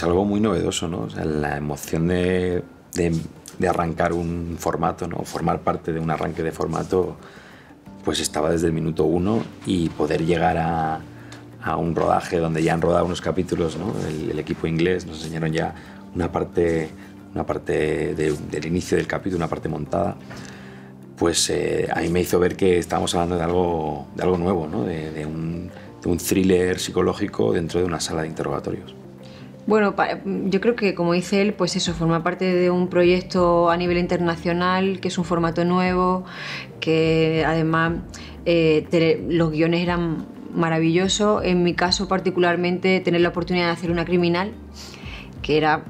pues algo muy novedoso, ¿no? O sea, la emoción de arrancar un formato, ¿no? Formar parte de un arranque de formato, pues estaba desde el minuto 1, y poder llegar a un rodaje donde ya han rodado unos capítulos, ¿no? El equipo inglés nos enseñaron ya una parte del inicio del capítulo, una parte montada, pues a mí me hizo ver que estábamos hablando de algo nuevo, ¿no? de un thriller psicológico dentro de una sala de interrogatorios. Bueno, yo creo que, como dice él, pues eso, forma parte de un proyecto a nivel internacional, que es un formato nuevo, que además los guiones eran maravillosos. En mi caso particularmente, tener la oportunidad de hacer una criminal, que era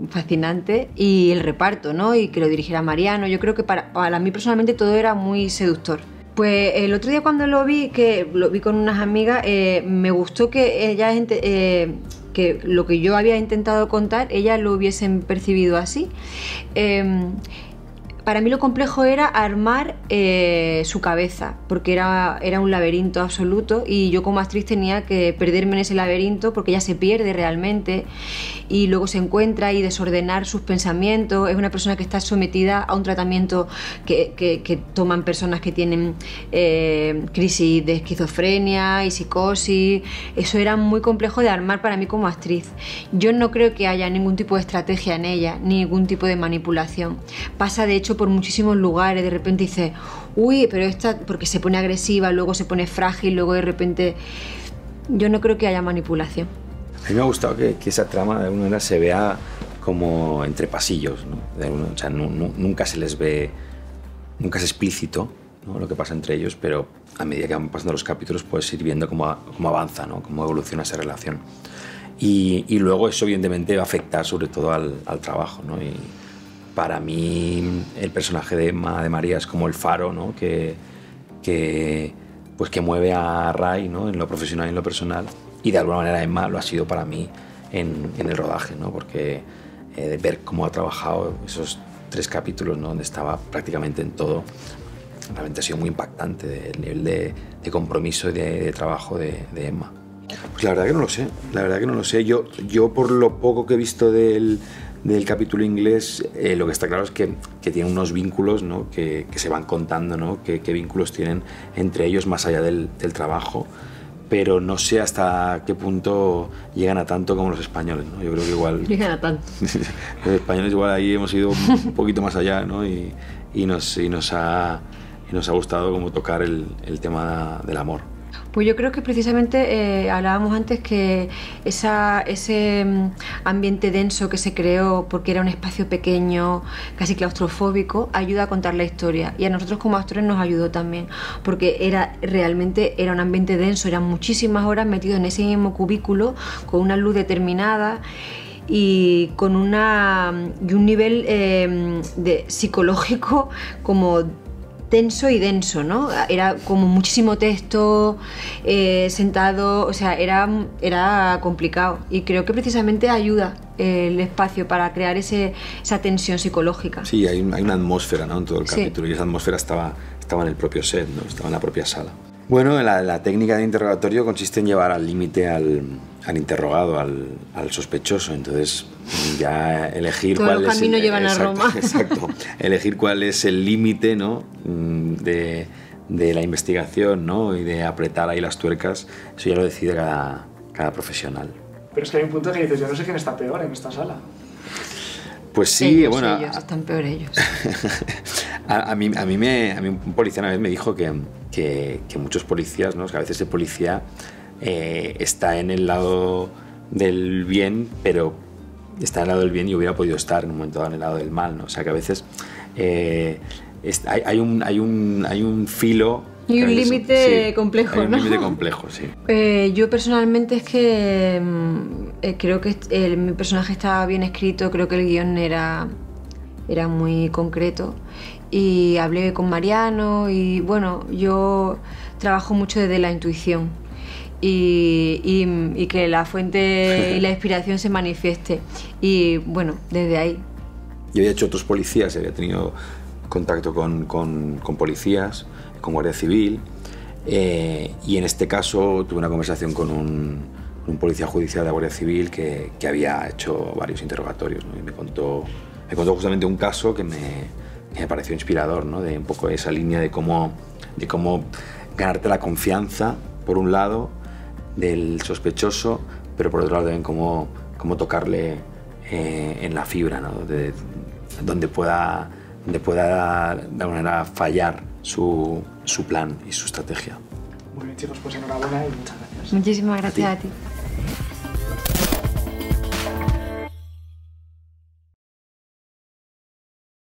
fascinante, y el reparto, ¿no? Y que lo dirigiera Mariano. Yo creo que para mí personalmente todo era muy seductor. Pues el otro día cuando lo vi, que lo vi con unas amigas, me gustó que ellas que lo que yo había intentado contar, ellas lo hubiesen percibido así. Para mí lo complejo era armar su cabeza, porque era un laberinto absoluto, y yo como actriz tenía que perderme en ese laberinto, porque ella se pierde realmente y luego se encuentra, y desordenar sus pensamientos. Es una persona que está sometida a un tratamiento que toman personas que tienen crisis de esquizofrenia y psicosis. Eso era muy complejo de armar para mí como actriz. Yo no creo que haya ningún tipo de estrategia en ella, ni ningún tipo de manipulación. Pasa de hecho por muchísimos lugares. De repente dice, uy, pero esta, porque se pone agresiva, luego se pone frágil, luego de repente... Yo no creo que haya manipulación. A mí me ha gustado que esa trama de alguna manera se vea como entre pasillos, ¿no? O sea, nunca se les ve, nunca es explícito, ¿no? Lo que pasa entre ellos, pero a medida que van pasando los capítulos puedes ir viendo cómo avanza, ¿no? Cómo evoluciona esa relación. Y luego eso evidentemente va a afectar sobre todo al trabajo, ¿no? Y para mí el personaje de Emma, de María, es como el faro, ¿no? que mueve a Ray, ¿no? En lo profesional y en lo personal. Y de alguna manera Emma lo ha sido para mí en el rodaje, ¿no? Porque ver cómo ha trabajado esos 3 capítulos, ¿no? Donde estaba prácticamente en todo, realmente ha sido muy impactante el nivel de compromiso y de trabajo de Emma. Pues la verdad que no lo sé, la verdad que no lo sé. Yo por lo poco que he visto del capítulo inglés, lo que está claro es que tiene unos vínculos, ¿no? que se van contando, ¿no? qué vínculos tienen entre ellos más allá del trabajo, pero no sé hasta qué punto llegan a tanto como los españoles, ¿no? Yo creo que igual... Llegan a tanto. Los españoles igual ahí hemos ido un poquito más allá, ¿no? y nos ha gustado como tocar el tema del amor. Pues yo creo que precisamente hablábamos antes que ese ambiente denso que se creó porque era un espacio pequeño, casi claustrofóbico, ayuda a contar la historia, y a nosotros como actores nos ayudó también, porque realmente era un ambiente denso, eran muchísimas horas metidos en ese mismo cubículo con una luz determinada y con un nivel psicológico como tenso y denso, ¿no? Era como muchísimo texto, sentado, o sea, era complicado, y creo que precisamente ayuda el espacio para crear esa tensión psicológica. Sí, hay una atmósfera, ¿no? En todo el capítulo, sí. Y esa atmósfera estaba en el propio set, ¿no? Estaba en la propia sala. Bueno, la técnica de interrogatorio consiste en llevar al límite al interrogado, al sospechoso. Entonces, ya elegir Todos cuál los caminos llevan exacto, a Roma. Exacto. Elegir cuál es el límite, ¿no? de la investigación, ¿no? Y de apretar ahí las tuercas. Eso ya lo decide cada profesional. Pero es que hay un punto que dices, yo no sé quién está peor en esta sala. Pues sí, ellos están peor ellos. a mí un policía una vez me dijo que muchos policías, ¿no? Que a veces el policía está en el lado del bien, pero está en el lado del bien y hubiera podido estar en un momento dado en el lado del mal, ¿no? O sea que a veces hay un filo. Y un límite complejo, ¿no? Hay un límite complejo, sí. Yo personalmente es que creo que mi personaje estaba bien escrito, creo que el guión era muy concreto, y hablé con Mariano, y bueno, yo trabajo mucho desde la intuición y que la fuente y la inspiración se manifieste, y bueno, desde ahí. Yo había hecho otros policías, había tenido contacto con policías, con Guardia Civil, y en este caso tuve una conversación con un policía judicial de la Guardia Civil que había hecho varios interrogatorios, ¿no? Y me contó justamente un caso que me pareció inspirador, ¿no? De un poco esa línea de cómo ganarte la confianza, por un lado, del sospechoso, pero por otro lado también cómo tocarle en la fibra, ¿no? Donde pueda de alguna manera fallar su plan y su estrategia. Muy bien, chicos, pues enhorabuena y muchas gracias. Muchísimas gracias a ti.